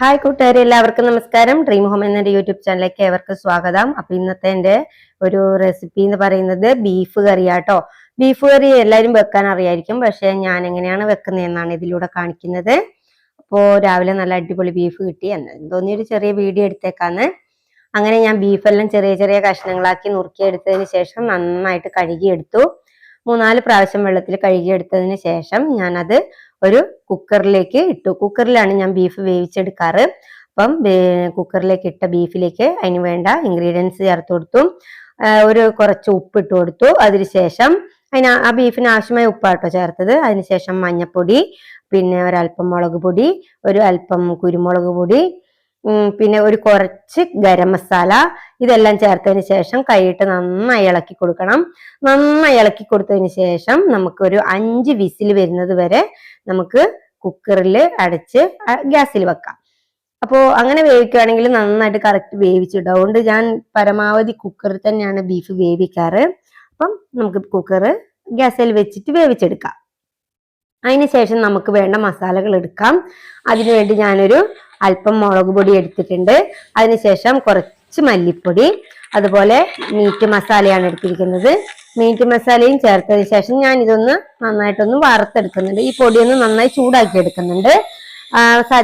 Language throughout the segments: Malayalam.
ഹായ് കൂട്ടുകാരെ, എല്ലാവർക്കും നമസ്കാരം. ഡ്രീം ഹോം എന്ന യൂട്യൂബ് ചാനലിലേക്ക് ഏവർക്കും സ്വാഗതം. അപ്പൊ ഇന്നത്തെ എന്റെ ഒരു റെസിപ്പി എന്ന് പറയുന്നത് ബീഫ് കറിയാട്ടോ. ബീഫ് കറി എല്ലാവരും വെക്കാൻ അറിയായിരിക്കും, പക്ഷെ ഞാൻ എങ്ങനെയാണ് വെക്കുന്നതെന്നാണ് ഇതിലൂടെ കാണിക്കുന്നത്. അപ്പോൾ രാവിലെ നല്ല അടിപൊളി ബീഫ് കിട്ടി എന്ന് തോന്നി ഒരു ചെറിയ വീഡിയോ എടുത്തേക്കാന്ന്. അങ്ങനെ ഞാൻ ബീഫെല്ലാം ചെറിയ ചെറിയ കഷ്ണങ്ങളാക്കി നുറുക്കിയെടുത്തതിന് ശേഷം നന്നായിട്ട് കഴുകിയെടുത്തു. 3-4 പ്രാവശ്യം വെള്ളത്തിൽ കഴുകിയെടുത്തതിന് ശേഷം ഞാനത് ഒരു കുക്കറിലേക്ക് ഇട്ടു. കുക്കറിലാണ് ഞാൻ ബീഫ് വേവിച്ചെടുക്കാറ്. അപ്പം കുക്കറിലേക്ക് ഇട്ട ബീഫിലേക്ക് അതിന് വേണ്ട ഇൻഗ്രീഡിയൻസ് ചേർത്ത് കൊടുത്തു. കുറച്ച് ഉപ്പ് ഇട്ട് കൊടുത്തു. അതിനുശേഷം ആ ബീഫിന് ആവശ്യമായ ഉപ്പാട്ടോ ചേർത്തത്. അതിനുശേഷം മഞ്ഞപ്പൊടി, പിന്നെ ഒരല്പം മുളക് പൊടി, ഒരു അല്പം കുരുമുളക് പൊടി, പിന്നെ കുറച്ച് ഗരം മസാല, ഇതെല്ലാം ചേർത്തതിന് ശേഷം കൈയിട്ട് നന്നായി ഇളക്കി കൊടുക്കണം. നന്നായി ഇളക്കി കൊടുത്തതിന് ശേഷം നമുക്കൊരു 5 വിസിൽ വരുന്നത് വരെ നമുക്ക് കുക്കറിൽ അടച്ച് ഗ്യാസിൽ വെക്കാം. അപ്പോൾ അങ്ങനെ വേവിക്കുകയാണെങ്കിൽ നന്നായിട്ട് കറക്റ്റ് വേവിച്ചിടും. അതുകൊണ്ട് ഞാൻ പരമാവധി കുക്കറിൽ തന്നെയാണ് ബീഫ് വേവിക്കാറ്. അപ്പം നമുക്ക് കുക്കർ ഗ്യാസിൽ വെച്ചിട്ട് വേവിച്ചെടുക്കാം. അതിനുശേഷം നമുക്ക് വേണ്ട മസാലകൾ എടുക്കാം. അതിനുവേണ്ടി ഞാനൊരു അല്പം മുളക് പൊടി എടുത്തിട്ടുണ്ട്. അതിനുശേഷം കുറച്ച് മല്ലിപ്പൊടി, അതുപോലെ മീറ്റ് മസാലയാണ് എടുത്തിരിക്കുന്നത്. മീറ്റ് മസാലയും ചേർത്തതിന് ശേഷം ഞാൻ ഇതൊന്ന് നന്നായിട്ടൊന്ന് വറുത്തെടുക്കുന്നുണ്ട്. ഈ പൊടിയൊന്ന് നന്നായി ചൂടാക്കി എടുക്കുന്നുണ്ട്.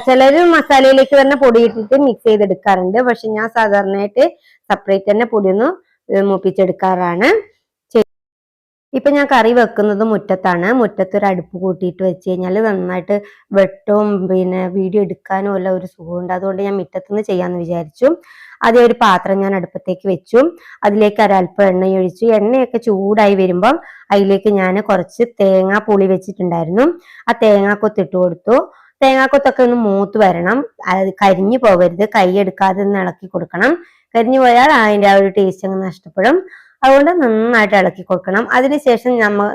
ചിലർ മസാലയിലേക്ക് തന്നെ പൊടി ഇട്ടിട്ട് മിക്സ് ചെയ്തെടുക്കാറുണ്ട്, പക്ഷെ ഞാൻ സാധാരണയായിട്ട് സെപ്പറേറ്റ് തന്നെ പൊടിയൊന്ന് മൂപ്പിച്ചെടുക്കാറാണ്. ഇപ്പൊ ഞാൻ കറി വെക്കുന്നത് മുറ്റത്താണ്. മുറ്റത്തൊരു അടുപ്പ് കൂട്ടിയിട്ട് വെച്ച് കഴിഞ്ഞാൽ നന്നായിട്ട് വെട്ടവും പിന്നെ വീഡിയോ എടുക്കാനും എല്ലാം ഒരു സുഖമുണ്ട്. അതുകൊണ്ട് ഞാൻ മുറ്റത്തുനിന്ന് ചെയ്യാന്ന് വിചാരിച്ചു. ആദ്യം ഒരു പാത്രം ഞാൻ അടുപ്പത്തേക്ക് വെച്ചു. അതിലേക്ക് ഒരല്പം എണ്ണ ഒഴിച്ചു. എണ്ണയൊക്കെ ചൂടായി വരുമ്പം അതിലേക്ക് ഞാൻ കുറച്ച് തേങ്ങാ പുളി വെച്ചിട്ടുണ്ടായിരുന്നു. ആ തേങ്ങാക്കൊത്ത് ഇട്ട് കൊടുത്തു. തേങ്ങാക്കൊത്തൊക്കെ ഒന്ന് മൂത്ത് വരണം. അത് കരിഞ്ഞു പോകരുത്. കൈ എടുക്കാതെ ഒന്ന് ഇളക്കി കൊടുക്കണം. കരിഞ്ഞു പോയാൽ അതിൻ്റെ ആ ഒരു ടേസ്റ്റ് അങ്ങ് നഷ്ടപ്പെടും. അതുകൊണ്ട് നന്നായിട്ട് ഇളക്കി കൊടുക്കണം. അതിനുശേഷം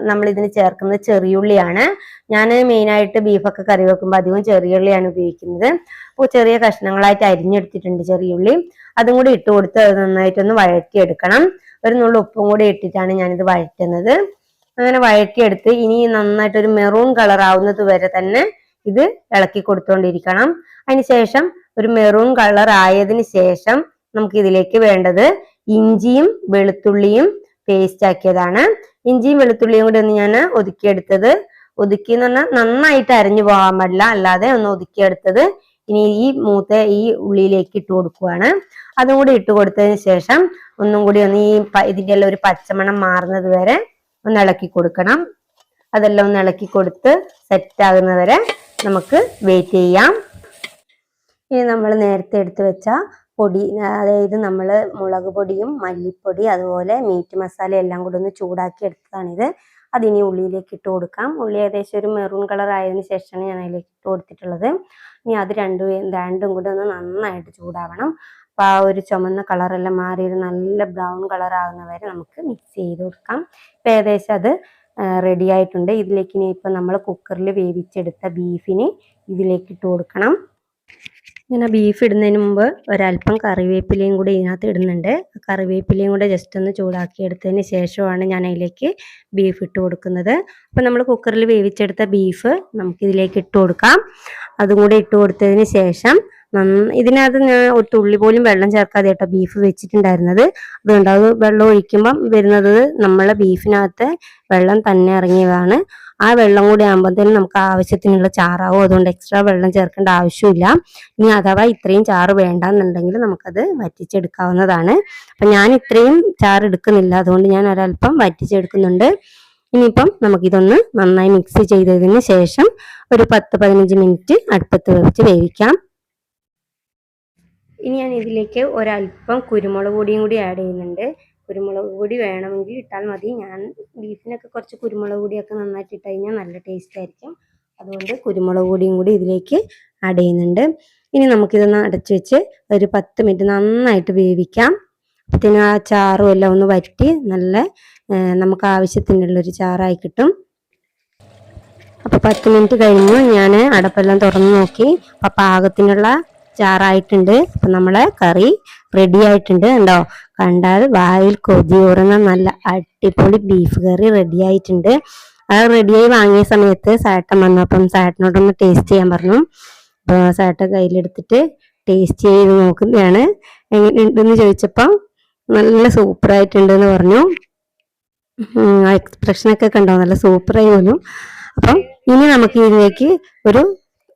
നമ്മൾ ഇതിന് ചേർക്കുന്നത് ചെറിയുള്ളിയാണ്. ഞാൻ മെയിനായിട്ട് ബീഫൊക്കെ കറി വെക്കുമ്പോൾ അധികം ചെറിയുള്ളിയാണ് ഉപയോഗിക്കുന്നത്. അപ്പോൾ ചെറിയ കഷ്ണങ്ങളായിട്ട് അരിഞ്ഞെടുത്തിട്ടുണ്ട് ചെറിയുള്ളി. അതും കൂടി ഇട്ട് കൊടുത്ത് അത് നന്നായിട്ടൊന്ന് വഴറ്റിയെടുക്കണം. ഒരു നുള്ളു ഉപ്പും കൂടി ഇട്ടിട്ടാണ് ഞാനിത് വഴറ്റുന്നത്. അങ്ങനെ വഴറ്റിയെടുത്ത് ഇനി നന്നായിട്ടൊരു മെറൂൺ കളർ ആവുന്നത് വരെ തന്നെ ഇത് ഇളക്കി കൊടുത്തുകൊണ്ടിരിക്കണം. അതിനുശേഷം ഒരു മെറൂൺ കളർ ആയതിനു ശേഷം നമുക്ക് ഇതിലേക്ക് വേണ്ടത് ഇഞ്ചിയും വെളുത്തുള്ളിയും പേസ്റ്റ് ആക്കിയതാണ്. ഇഞ്ചിയും വെളുത്തുള്ളിയും കൂടി ഒന്ന് ഞാൻ ഒതുക്കിയെടുത്തത്. ഒതുക്കി എന്ന് പറഞ്ഞാൽ നന്നായിട്ട് അരഞ്ഞു പോകാൻ പാടില്ല, അല്ലാതെ ഒന്ന് ഒതുക്കിയെടുത്തത് ഇനി ഈ ഉള്ളിയിലേക്ക് ഇട്ട് കൊടുക്കുവാണ്. അതും കൂടി ഇട്ട് കൊടുത്തതിന് ശേഷം ഒന്നും കൂടി ഒന്ന് ഇതിൻ്റെ എല്ലാം ഒരു പച്ചമണം മാറുന്നത് വരെ ഒന്ന് ഇളക്കി കൊടുക്കണം. അതെല്ലാം ഒന്ന് ഇളക്കി കൊടുത്ത് സെറ്റ് ആകുന്നവരെ നമുക്ക് വെയിറ്റ് ചെയ്യാം. ഇനി നമ്മൾ നേരത്തെ എടുത്തു വെച്ച പൊടി, അതായത് നമ്മൾ മുളക് പൊടിയും മല്ലിപ്പൊടി അതുപോലെ മീറ്റ് മസാല എല്ലാം കൂടി ഒന്ന് ചൂടാക്കി എടുത്തതാണിത്. അതിനി ഉള്ളിയിലേക്ക് ഇട്ട് കൊടുക്കാം. ഉള്ളി ഏകദേശം ഒരു മെറൂൺ കളർ ആയതിനു ശേഷമാണ് ഞാൻ അതിലേക്ക് ഇട്ട് കൊടുത്തിട്ടുള്ളത്. ഇനി അത് രണ്ടും കൂടി ഒന്ന് നന്നായിട്ട് ചൂടാവണം. അപ്പം ആ ഒരു ചുമന്ന കളറെല്ലാം മാറി ഒരു നല്ല ബ്രൗൺ കളർ ആകുന്ന വരെ നമുക്ക് മിക്സ് ചെയ്ത് കൊടുക്കാം. ഇപ്പം ഏകദേശം അത് റെഡി ആയിട്ടുണ്ട്. ഇതിലേക്ക് ഇനി ഇപ്പം നമ്മൾ കുക്കറിൽ വേവിച്ചെടുത്ത ബീഫിന് ഇതിലേക്ക് ഇട്ട് കൊടുക്കണം. ഇങ്ങനെ ബീഫ് ഇടുന്നതിന് മുമ്പ് ഒരല്പം കറിവേപ്പിലയും കൂടി ഇതിനകത്ത് ഇടുന്നുണ്ട്. കറിവേപ്പിലയും കൂടെ ജസ്റ്റ് ഒന്ന് ചൂടാക്കി എടുത്തതിന് ശേഷമാണ് ഞാൻ അതിലേക്ക് ബീഫ് ഇട്ട് കൊടുക്കുന്നത്. അപ്പം നമ്മൾ കുക്കറിൽ വേവിച്ചെടുത്ത ബീഫ് നമുക്കിതിലേക്ക് ഇട്ട് കൊടുക്കാം. അതും കൂടി ഇട്ട് കൊടുത്തതിന് ശേഷം ഇതിനകത്ത് ഞാൻ ഒരു തുള്ളി പോലും വെള്ളം ചേർക്കാതെ കേട്ടോ ബീഫ് വെച്ചിട്ടുണ്ടായിരുന്നത്. അതുകൊണ്ട് അത് വെള്ളം ഒഴിക്കുമ്പം വരുന്നത് നമ്മളെ ബീഫിനകത്ത് വെള്ളം തന്നെ ഇറങ്ങിയതാണ്. ആ വെള്ളം കൂടി ആകുമ്പോഴത്തേനും നമുക്ക് ആവശ്യത്തിനുള്ള ചാറാവും. അതുകൊണ്ട് എക്സ്ട്രാ വെള്ളം ചേർക്കേണ്ട ആവശ്യമില്ല. ഇനി അഥവാ ഇത്രയും ചാറ് വേണ്ടെന്നുണ്ടെങ്കിൽ നമുക്കത് വറ്റിച്ചെടുക്കാവുന്നതാണ്. അപ്പം ഞാൻ ഇത്രയും ചാറ് എടുക്കുന്നില്ല, അതുകൊണ്ട് ഞാൻ ഒരല്പം വറ്റിച്ചെടുക്കുന്നുണ്ട്. ഇനിയിപ്പം നമുക്കിതൊന്ന് നന്നായി മിക്സ് ചെയ്തതിന് ശേഷം ഒരു 10-15 മിനിറ്റ് അടുപ്പത്ത് വെച്ച് വേവിക്കാം. ഇനി ഞാൻ ഇതിലേക്ക് ഒരല്പം കുരുമുളക് പൊടിയും കൂടി ആഡ് ചെയ്യുന്നുണ്ട്. കുരുമുളക് പൊടി വേണമെങ്കിൽ ഇട്ടാൽ മതി. ഞാൻ ബീഫിനൊക്കെ കുറച്ച് കുരുമുളക് പൊടിയൊക്കെ നന്നായിട്ട് ഇട്ട് കഴിഞ്ഞാൽ നല്ല ടേസ്റ്റ് ആയിരിക്കും. അതുകൊണ്ട് കുരുമുളക് പൊടിയും കൂടി ഇതിലേക്ക് ആഡ് ചെയ്യുന്നുണ്ട്. ഇനി നമുക്കിതൊന്ന് അടച്ചു വെച്ച് ഒരു 10 മിനിറ്റ് നന്നായിട്ട് വേവിക്കാം. അപ്പത്തിന് ആ ചാറും എല്ലാം ഒന്ന് വറ്റി നല്ല നമുക്ക് ആവശ്യത്തിനുള്ളൊരു ചാറായി കിട്ടും. അപ്പോൾ 10 മിനിറ്റ് കഴിഞ്ഞു. ഞാൻ അടപ്പെല്ലാം തുറന്ന് നോക്കി. അപ്പം പാകത്തിനുള്ള ചാറായിട്ടുണ്ട്. അപ്പം നമ്മളെ കറി റെഡി ആയിട്ടുണ്ട്. ഉണ്ടോ, കണ്ടാൽ വായിൽ കൊതിയൂറുന്ന നല്ല അടിപൊളി ബീഫ് കറി റെഡി ആയിട്ടുണ്ട്. അത് റെഡിയായി വാങ്ങിയ സമയത്ത് സാട്ടൻ വന്നു. അപ്പം സാട്ടനോടൊന്ന് ടേസ്റ്റ് ചെയ്യാൻ പറഞ്ഞു. അപ്പോൾ സാട്ട കയ്യിലെടുത്തിട്ട് ടേസ്റ്റ് ചെയ്ത് നോക്കുന്നതാണ്. എങ്ങനെയുണ്ടെന്ന് ചോദിച്ചപ്പോൾ നല്ല സൂപ്പറായിട്ടുണ്ടെന്ന് പറഞ്ഞു. എക്സ്പ്രഷനൊക്കെ കണ്ടോ, നല്ല സൂപ്പറായി പോലും. അപ്പം ഇനി നമുക്ക് ഇതിലേക്ക്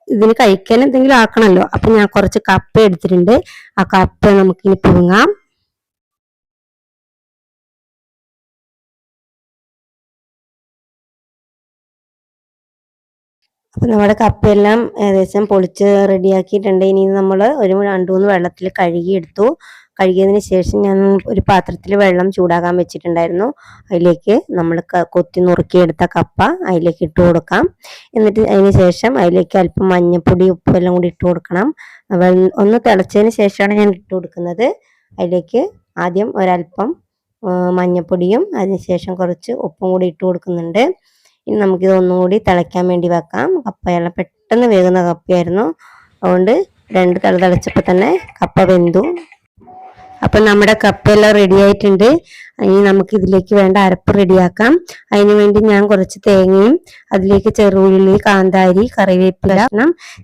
ഇതിന് കഴിക്കാൻ എന്തെങ്കിലും ആക്കണമല്ലോ. അപ്പൊ ഞാൻ കുറച്ച് കപ്പ എടുത്തിട്ടുണ്ട്. ആ കപ്പ നമുക്കിനി പുഴുങ്ങാം. അപ്പൊ നമ്മുടെ കപ്പയെല്ലാം ഏകദേശം പൊളിച്ച് റെഡിയാക്കിയിട്ടുണ്ട്. ഇനി നമ്മൾ ഒരു 2-3 വെള്ളത്തിൽ കഴുകിയെടുത്തു. കഴുകിയതിന് ശേഷം ഞാൻ ഒരു പാത്രത്തിൽ വെള്ളം ചൂടാകാൻ വെച്ചിട്ടുണ്ടായിരുന്നു. അതിലേക്ക് നമ്മൾ കൊത്തി നുറുക്കിയെടുത്ത കപ്പ അതിലേക്ക് ഇട്ട് കൊടുക്കാം. എന്നിട്ട് അതിന് ശേഷം അതിലേക്ക് അല്പം മഞ്ഞൾപ്പൊടി, ഉപ്പും എല്ലാം കൂടി ഇട്ട് കൊടുക്കണം. ഒന്ന് തിളച്ചതിന് ശേഷമാണ് ഞാൻ ഇട്ട് കൊടുക്കുന്നത്. അതിലേക്ക് ആദ്യം ഒരല്പം മഞ്ഞൾപ്പൊടിയും അതിനുശേഷം കുറച്ച് ഉപ്പും കൂടി ഇട്ട് കൊടുക്കുന്നുണ്ട്. ഇനി നമുക്കിത് ഒന്നും കൂടി തിളയ്ക്കാൻ വേണ്ടി വെക്കാം. കപ്പയെല്ലാം പെട്ടെന്ന് വേകുന്ന കപ്പയായിരുന്നു. അതുകൊണ്ട് 2 തിള തിളച്ചപ്പോൾ തന്നെ കപ്പ വെന്തു. അപ്പൊ നമ്മുടെ കപ്പയെല്ലാം റെഡി ആയിട്ടുണ്ട്. ഇനി നമുക്ക് ഇതിലേക്ക് വേണ്ട അരപ്പ് റെഡിയാക്കാം. അതിനു വേണ്ടി ഞാൻ കുറച്ച് തേങ്ങയും അതിലേക്ക് ചെറുള്ളി, കാന്താരി, കറിവേപ്പില,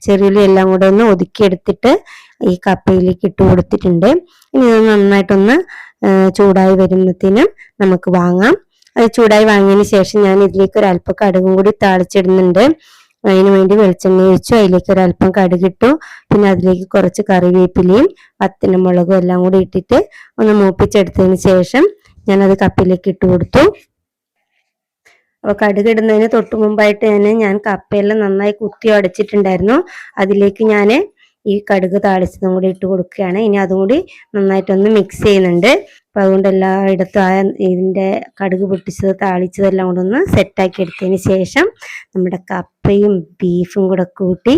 ചെറുള്ളി എല്ലാം കൂടെ ഒന്ന് ഒതുക്കിയെടുത്തിട്ട് ഈ കപ്പയിലേക്ക് ഇട്ട് കൊടുത്തിട്ടുണ്ട്. ഇനി ഇത് നന്നായിട്ടൊന്ന് ചൂടായി വരുന്നതിനും നമുക്ക് വാങ്ങാം. അത് ചൂടായി വാങ്ങിയതിന് ശേഷം ഞാൻ ഇതിലേക്ക് ഒരല്പം കടുകും കൂടി താളിച്ചിടുന്നുണ്ട്. അതിന് വേണ്ടി വെളിച്ചെണ്ണ ഒഴിച്ചു. അതിലേക്ക് ഒരല്പം കടുകിട്ടു. പിന്നെ അതിലേക്ക് കുറച്ച് കറിവേപ്പിലയും വറ്റൽമുളകും എല്ലാം കൂടി ഇട്ടിട്ട് ഒന്ന് മൂപ്പിച്ചെടുത്തതിന് ശേഷം ഞാനത് കപ്പയിലേക്ക് ഇട്ട് കൊടുത്തു. അപ്പോൾ കടുക് ഇടുന്നതിന് തൊട്ട് മുമ്പായിട്ട് ഞാൻ കപ്പയെല്ലാം നന്നായി കുത്തി അടച്ചിട്ടുണ്ടായിരുന്നു. അതിലേക്ക് ഞാൻ ഈ കടുക് താളിച്ചതും കൂടി ഇട്ട് കൊടുക്കുകയാണ്. ഇനി അതും കൂടി നന്നായിട്ടൊന്ന് മിക്സ് ചെയ്യുന്നുണ്ട്. അപ്പൊ അതുകൊണ്ട് എല്ലായിടത്തും ഇതിന്റെ കടുക് പൊട്ടിച്ചത് താളിച്ചതെല്ലാം കൂടെ ഒന്ന് സെറ്റാക്കി എടുത്തതിന് ശേഷം നമ്മുടെ കപ്പയും ബീഫും കൂടെ കൂട്ടി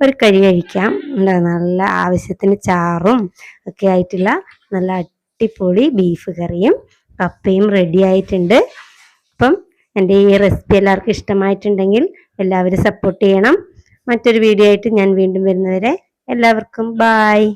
ഒരു കഴിക്കാം. നല്ല ആവശ്യത്തിന് ചാറും ഒക്കെ ആയിട്ടുള്ള നല്ല അടിപൊളി ബീഫ് കറിയും കപ്പയും റെഡി ആയിട്ടുണ്ട്. അപ്പം എൻ്റെ ഈ റെസിപ്പി എല്ലാവർക്കും ഇഷ്ടമായിട്ടുണ്ടെങ്കിൽ എല്ലാവരും സപ്പോർട്ട് ചെയ്യണം. മറ്റൊരു വീഡിയോ ആയിട്ട് ഞാൻ വീണ്ടും വരുന്നവരെ എല്ലാവർക്കും ബായ്.